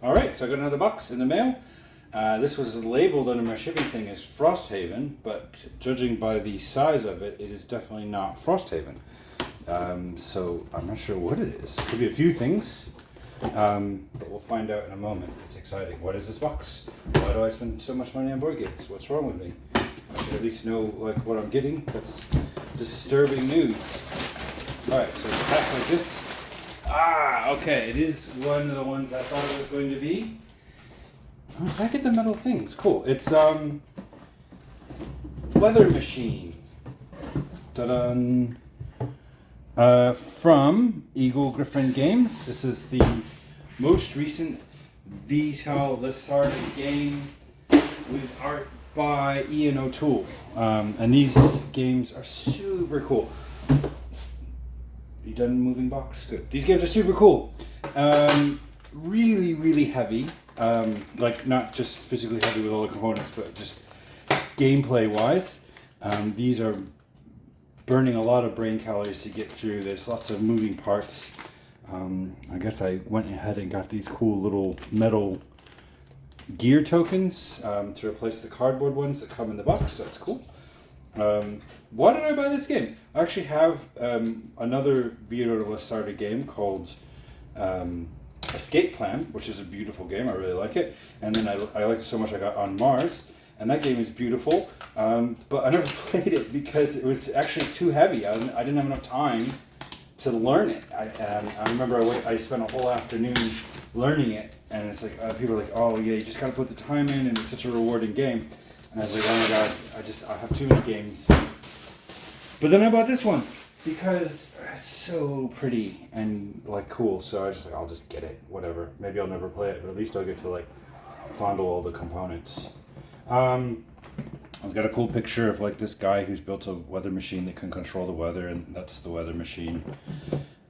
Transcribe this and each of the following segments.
All right, so I got another box in the mail. This was labeled under my shipping thing as Frosthaven, but judging by the size of it, it is definitely not Frosthaven. So I'm not sure what it is. It could be a few things, but we'll find out in a moment. It's exciting. What is this box? Why do I spend so much money on board games? What's wrong with me? I should at least know what I'm getting. That's disturbing news. All right, so it's packed like this. Okay, it is one of the ones I thought it was going to be. Oh, did I get the metal things? Cool. It's Weather Machine. Ta-da! From Eagle Gryphon Games. This is the most recent Vital Lacerda game with art by Ian O'Toole. And these games are super cool. You done moving box? Good. These games are super cool. Really, really heavy. Like not just physically heavy with all the components, but just gameplay wise. These are burning a lot of brain calories to get through. There's lots of moving parts. I guess I went ahead and got these cool little metal gear tokens to replace the cardboard ones that come in the box. That's cool. Why did I buy this game? I actually have another Vital Lacerda game called Escape Plan, which is a beautiful game. I really like it. And then I liked it so much I got On Mars. And that game is beautiful. But I never played it because it was actually too heavy. I didn't have enough time to learn it. I remember I spent a whole afternoon learning it. And it's like, people are like, oh yeah, you just got to put the time in and it's such a rewarding game. And I was like, oh my god, I have too many games. But then I bought this one because it's so pretty and like cool. So I was just like, I'll just get it, whatever. Maybe I'll never play it, but at least I'll get to like fondle all the components. I've got a cool picture of like this guy who's built a weather machine that can control the weather, and that's the weather machine.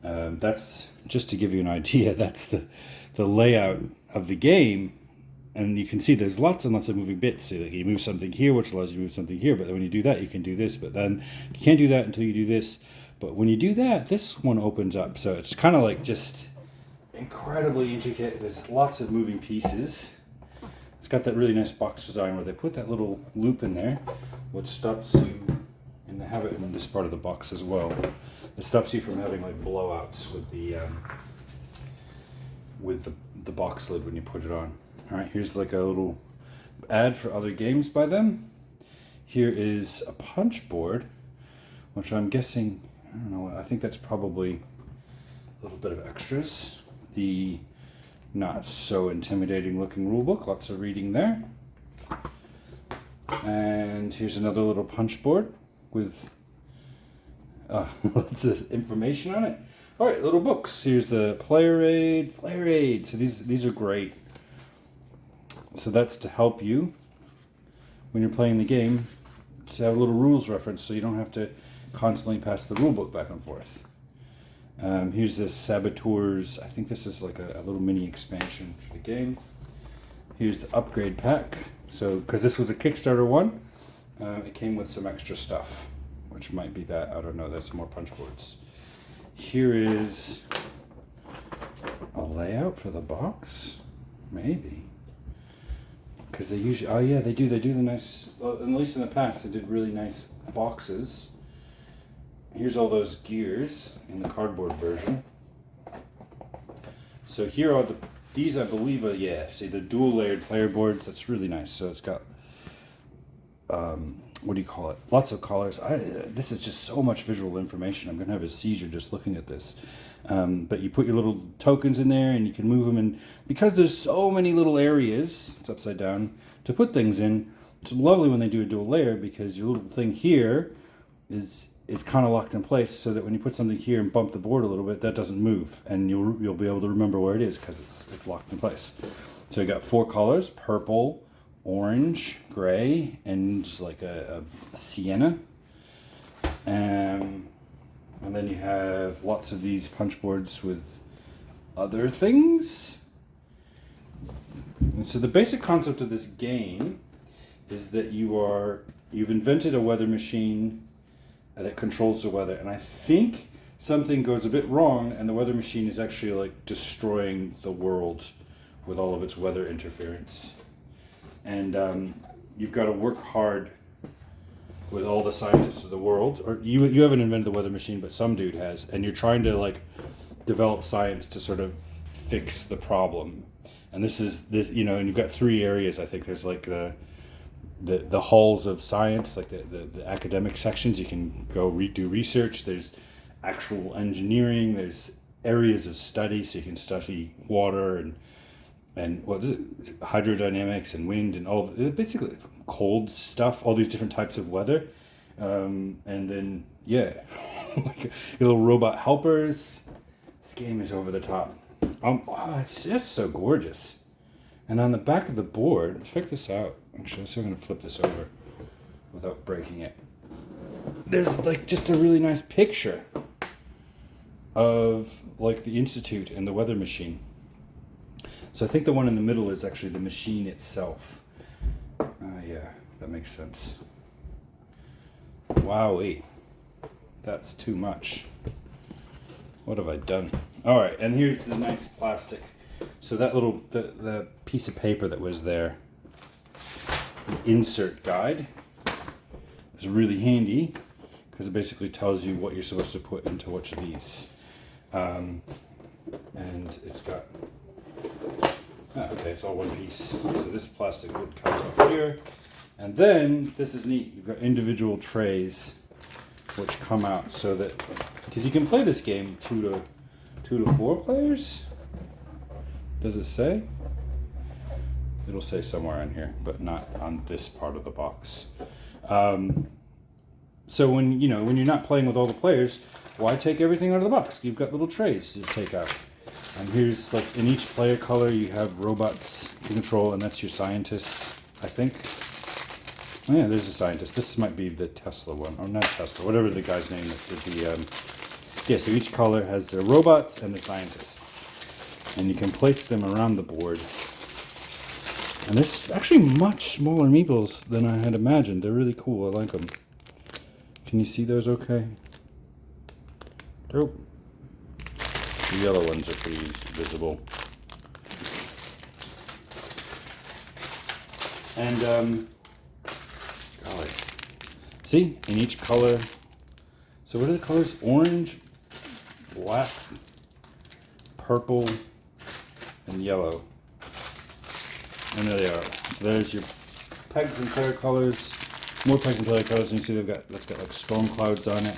That's just to give you an idea. That's the layout of the game. And you can see there's lots and lots of moving bits. So like you move something here, which allows you to move something here. But then when you do that, you can do this. But then you can't do that until you do this. But when you do that, this one opens up. So it's kind of like just incredibly intricate. There's lots of moving pieces. It's got that really nice box design where they put that little loop in there, which stops you, and they have it in this part of the box as well. It stops you from having like blowouts with the box lid when you put it on. All right, here's like a little ad for other games by them. Here is a punch board, which I'm guessing, I don't know, I think that's probably a little bit of extras. The not so intimidating looking rule book, lots of reading there. And here's another little punch board with lots of information on it. All right, little books. Here's the player aid. So these are great. So that's to help you when you're playing the game to have a little rules reference so you don't have to constantly pass the rule book back and forth. Here's the Saboteurs. I think this is like a little mini expansion for the game. Here's the upgrade pack. So, because this was a Kickstarter one, it came with some extra stuff, which might be that. I don't know. That's more punch boards. Here is a layout for the box, maybe. Because they usually, they do the nice, well, at least in the past, they did really nice boxes. Here's all those gears in the cardboard version. So here are these I believe are, see the dual layered player boards, that's really nice. So it's got, what do you call it? Lots of colors. This is just so much visual information. I'm going to have a seizure just looking at this. But you put your little tokens in there and you can move them. And because there's so many little areas, it's upside down, to put things in, it's lovely when they do a dual layer because your little thing here is kind of locked in place so that when you put something here and bump the board a little bit, that doesn't move. And you'll be able to remember where it is because it's locked in place. So you got 4 colors, purple, orange, gray, and just like a sienna. And then you have lots of these punch boards with other things. And so the basic concept of this game is that you've invented a weather machine that controls the weather. And I think something goes a bit wrong and the weather machine is actually like destroying the world with all of its weather interference. And you've got to work hard with all the scientists of the world, or you haven't invented the weather machine, but some dude has, and you're trying to like develop science to sort of fix the problem. And this, you know, and you've got three areas. I think there's like the halls of science, like the academic sections. You can go do research. There's actual engineering. There's areas of study, so you can study water and what is it, hydrodynamics and wind and all, basically cold stuff, all these different types of weather. And then, yeah, like your little robot helpers. This game is over the top. Oh, it's just so gorgeous. And on the back of the board, check this out. Actually, I'm going to flip this over without breaking it. There's like just a really nice picture of like the Institute and the weather machine. So I think the one in the middle is actually the machine itself. Yeah, that makes sense. Wowee. That's too much. What have I done? All right, and here's the nice plastic. So that little, the piece of paper that was there, the insert guide, is really handy because it basically tells you what you're supposed to put into which of these. And it's got, okay, it's all one piece. So this plastic lid comes off here. And then, this is neat, you've got individual trays which come out so that, because you can play this game two to four players. Does it say? It'll say somewhere in here, but not on this part of the box. So when you're not playing with all the players, why take everything out of the box? You've got little trays to take out. And here's, like, in each player color you have robots to control, and that's your scientist, I think. Oh yeah, there's a scientist. This might be the Tesla one, or not Tesla, whatever the guy's name is. Yeah, so each color has their robots and the scientists. And you can place them around the board. And there's actually much smaller meeples than I had imagined. They're really cool. I like them. Can you see those okay? Nope. The yellow ones are pretty visible. And, golly. See, in each color. So what are the colors? Orange, black, purple, and yellow. And there they are. So there's your pegs and player colors. More pegs and player colors, and you see that's got like storm clouds on it.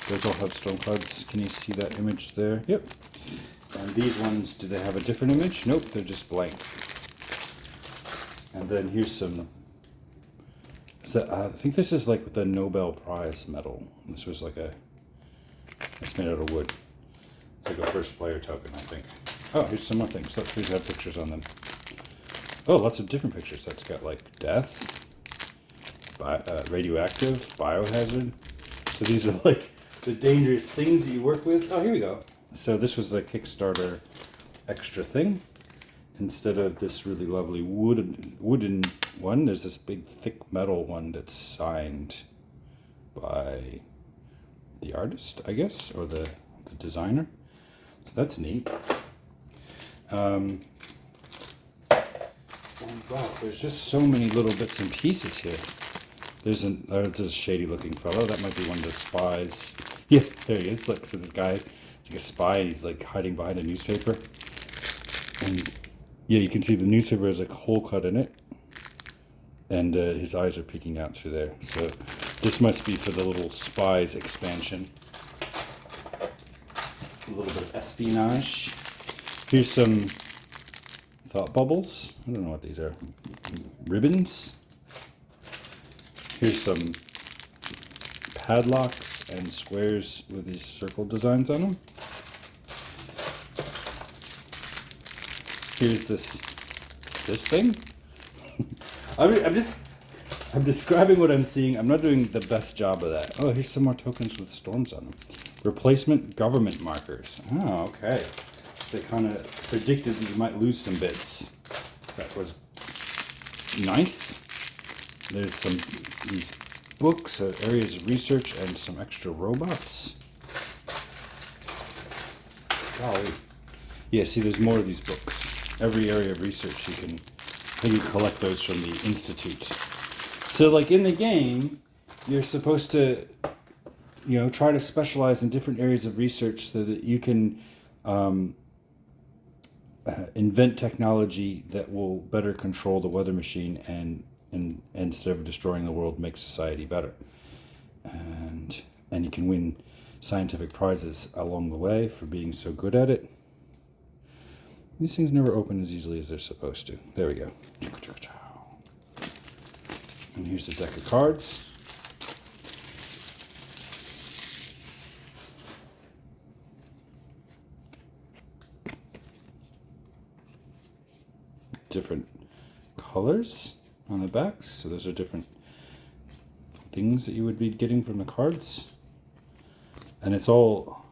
Those all have storm clouds. Can you see that image there? Yep. And these ones, do they have a different image? Nope, they're just blank. And then here's some. I think this is like the Nobel Prize medal. This was like it's made out of wood. It's like a first player token, I think. Oh, here's some more things. Look, these have pictures on them. Oh, lots of different pictures. That's got like death, radioactive, biohazard. So these are like the dangerous things that you work with. Oh, here we go. So this was a Kickstarter extra thing. Instead of this really lovely wooden one, there's this big thick metal one that's signed by the artist, I guess, or the designer. So that's neat. Wow, there's just so many little bits and pieces here. There's a shady looking fellow. That might be one of the spies. Yeah, there he is. Look, so this guy is like a spy, and he's like hiding behind a newspaper. And yeah, you can see the newspaper has like a hole cut in it. And his eyes are peeking out through there. So this must be for the little spies expansion. A little bit of espionage. Here's some thought bubbles. I don't know what these are. Ribbons. Here's some padlocks and squares with these circle designs on them. Here's this thing. I'm describing what I'm seeing. I'm not doing the best job of that. Oh, here's some more tokens with storms on them. Replacement government markers. Oh, okay. So they kind of predicted that you might lose some bits. That was nice. There's these books, areas of research, and some extra robots. Golly. Yeah, see, there's more of these books. every area of research you can collect those from the institute. So like in the game, you're supposed to, try to specialize in different areas of research so that you can invent technology that will better control the weather machine and instead of destroying the world, make society better. And you can win scientific prizes along the way for being so good at it. These things never open as easily as they're supposed to. There we go. And here's the deck of cards. Different colors on the backs, so those are different things that you would be getting from the cards. And it's all,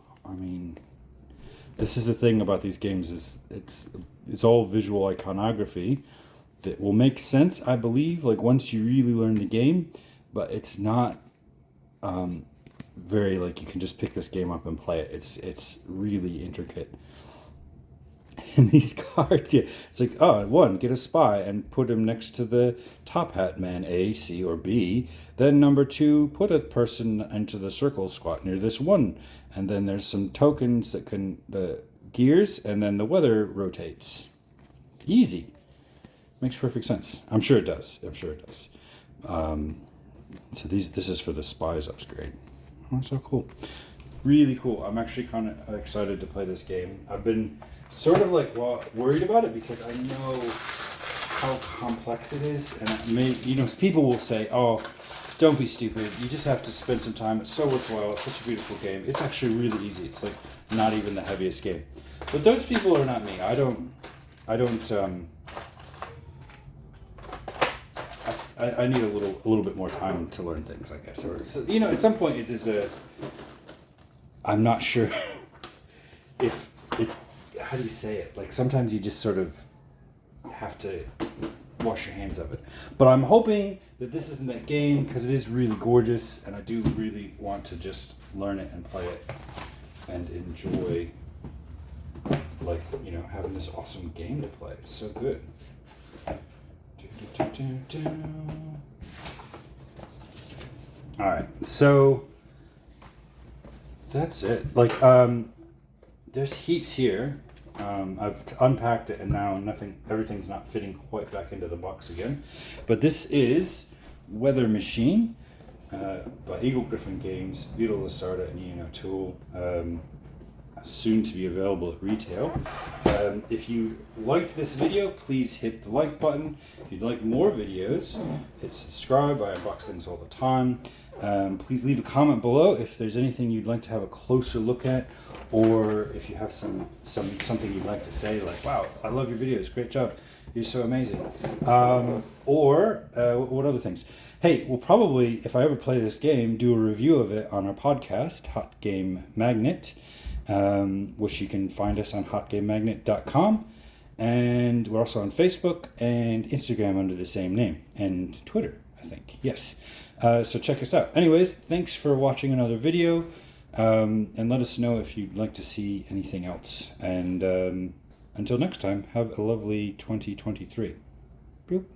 this is the thing about these games, is it's all visual iconography that will make sense, I believe, like once you really learn the game, but it's not very like you can just pick this game up and play it. It's really intricate. And these cards, yeah, it's like, one, get a spy and put him next to the top hat man, A, C, or B. Then number 2, put a person into the circle squat near this one. And then there's some tokens that can, gears, and then the weather rotates. Easy. Makes perfect sense. I'm sure it does. So this is for the spies upgrade. Oh, so cool. Really cool. I'm actually kind of excited to play this game. I've been sort of like worried about it because I know how complex it is, and people will say, "Oh, don't be stupid. You just have to spend some time. It's so worthwhile. It's such a beautiful game." It's actually really easy. It's like not even the heaviest game. But those people are not me. I need a little bit more time to learn things, I guess. Or so, at some point I'm not sure if it. How do you say it? Like sometimes you just sort of have to wash your hands of it. But I'm hoping that this isn't that game because it is really gorgeous, and I do really want to just learn it and play it and enjoy, having this awesome game to play. It's so good. All right, so that's it. There's heaps here. I've unpacked it, and now everything's not fitting quite back into the box again. But this is Weather Machine by Eagle Gryphon Games, Vito Lasarda and Ian O'Toole. Soon to be available at retail. If you liked this video, please hit the like button. If you'd like more videos, hit subscribe. I unbox things all the time. Please leave a comment below if there's anything you'd like to have a closer look at, or if you have something you'd like to say, like, "Wow, I love your videos, great job, you're so amazing," or what other things. Hey, we'll probably, if I ever play this game, do a review of it on our podcast, Hot Game Magnet, which you can find us on hotgamemagnet.com, and we're also on Facebook and Instagram under the same name, and Twitter, I think. Yes. So check us out. Anyways, thanks for watching another video, and let us know if you'd like to see anything else. And until next time, have a lovely 2023. Boop.